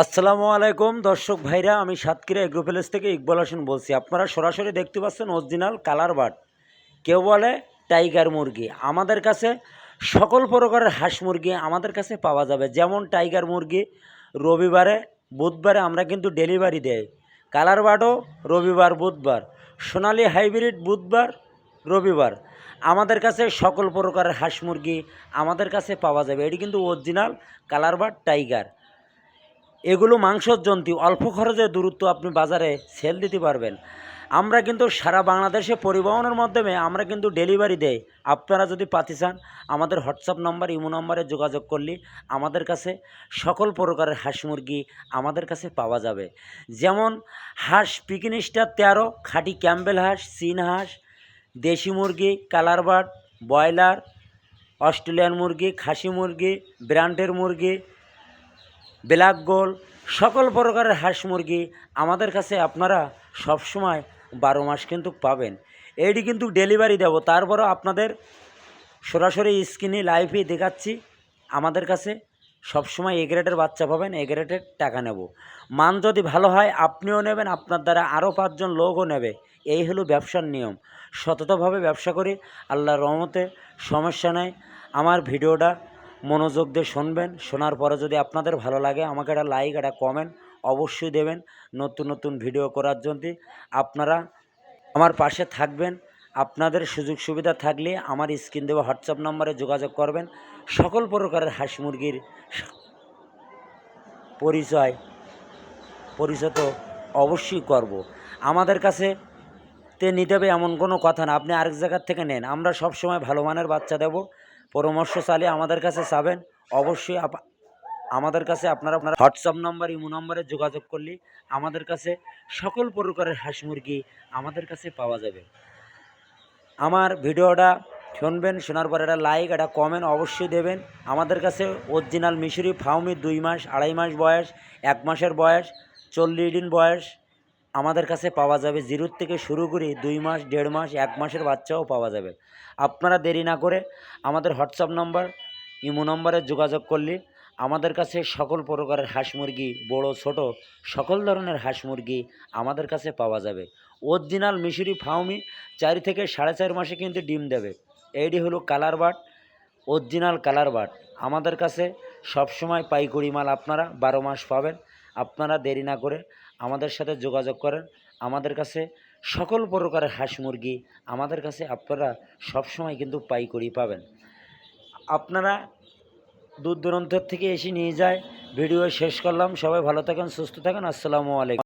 আসসালামু আলাইকুম দর্শক ভাইরা, আমি সাতক্ষীরা এগ্রো প্যালেস থেকে ইকবাল হোসেন বলছি। আপনারা সরাসরি দেখতে পাচ্ছেন অরিজিনাল কালার বার্ড, কেউ বলে টাইগার মুরগি। আমাদের কাছে সকল প্রকারের হাঁস মুরগি আমাদের কাছে পাওয়া যাবে। যেমন টাইগার মুরগি রবিবারে বুধবারে আমরা কিন্তু ডেলিভারি দেই। কালার বার্ডও রবিবার বুধবার, সোনালি হাইব্রিড বুধবার রবিবার। আমাদের কাছে সকল প্রকারের হাঁস মুরগি আমাদের কাছে পাওয়া যাবে। এটি কিন্তু অরিজিনাল কালার বার্ড টাইগার। এগুলো মাংসর জন্তি, অল্প খরচে দূরত্ব আপনি বাজারে সেল দিতে পারবেন। আমরা কিন্তু সারা বাংলাদেশে পরিবহনের মাধ্যমে আমরা কিন্তু ডেলিভারি দেই। আপনারা যদি পাতি চান আমাদের হোয়াটসঅ্যাপ নম্বর ইমো নম্বরে যোগাযোগ করলে আমাদের কাছে সকল প্রকারের হাঁস মুরগি আমাদের কাছে পাওয়া যাবে। যেমন হাঁস পিকিন স্টার 13, খাঁটি ক্যাম্বেল হাঁস, চীন হাঁস, দেশি মুরগি, কালার বার্ড, ব্রয়লার, অস্ট্রেলিয়ান মুরগি, খাসি মুরগি, ব্র্যান্ডের মুরগি, ব্ল্যাক গোল্ড, সকল প্রকারের হাঁস মুরগি আমাদের কাছে আপনারা সবসময় 12 মাস কিন্তু পাবেন। এইটি কিন্তু ডেলিভারি দেব, তারপরও আপনাদের সরাসরি স্ক্রিনে লাইভে দেখাচ্ছি। আমাদের কাছে সবসময় এ গ্রেডের বাচ্চা পাবেন, এ গ্রেডের টাকা নেব। মান যদি ভালো হয় আপনিও নেবেন, আপনার দ্বারা আরও 5 জন লোকও নেবে। এই হলো ব্যবসার নিয়ম। সততভাবে ব্যবসা করি, আল্লাহর রহমতে সমস্যা নেই। আমার ভিডিওটা মনোযোগ দিয়ে শুনবেন, শোনার পরে যদি আপনাদের ভালো লাগে আমাকে একটা লাইক, একটা কমেন্ট অবশ্যই দেবেন। নতুন নতুন ভিডিও করার জন্য আপনারা আমার পাশে থাকবেন। আপনাদের সুযোগ সুবিধা থাকলে আমার স্ক্রিন দেওয়া হোয়াটসঅ্যাপ নম্বরে যোগাযোগ করবেন। সকল প্রকারের হাঁস মুরগির পরিচয় তো অবশ্যই করব। আমাদের কাছে নিতে হবে এমন কোনো কথা না, আপনি আরেক জায়গার থেকে নেন। আমরা সব সময় ভালো মানের বাচ্চা দেব। পরামর্শ চালিয়ে আমাদের কাছে চাবেন অবশ্যই। আমাদের কাছে আপনারা হোয়াটসঅ্যাপ নম্বর ইমো নম্বরে যোগাযোগ করলে আমাদের কাছে সকল প্রকারের হাঁস মুরগি আমাদের কাছে পাওয়া যাবে। আমার ভিডিওটা শুনবেন, শোনার পর একটা লাইক, একটা কমেন্ট অবশ্যই দেবেন। আমাদের কাছে অরিজিনাল মিশরি ফাউমি 2 মাস, 2.5 মাস বয়স, 1 মাসের বয়স, 40 দিন বয়স আমাদের কাছে পাওয়া যাবে। 0 থেকে শুরু করি 2 মাস, 1.5 মাস, 1 মাসের বাচ্চাও পাওয়া যাবে। আপনারা দেরি না করে আমাদের হোয়াটসঅ্যাপ নম্বর ইমো নম্বরে যোগাযোগ করলে আমাদের কাছে সকল প্রকারের হাঁস মুরগি, বড় ছোট সকল ধরনের হাঁস মুরগি আমাদের কাছে পাওয়া যাবে। অরিজিনাল মিশরি ফাউমি 4 থেকে 4.5 মাসে কিন্তু ডিম দেবে। এইটি হলো colour bird, original colour bird. আমাদের কাছে সবসময় পাইকারি মাল আপনারা 12 মাস পাবেন। আপনারা দেরি না করে আমাদের সাথে যোগাযোগ করেন। আমাদের কাছে সকল প্রকারের হাঁস মুরগি আমাদের কাছে আপনারা সবসময় কিন্তু পাইকারি পাবেন। আপনারা দূর দূরান্ত থেকে এসে নিয়ে যায়। ভিডিও শেষ করলাম। সবাই ভালো থাকেন, সুস্থ থাকেন। আসসালামু আলাইকুম।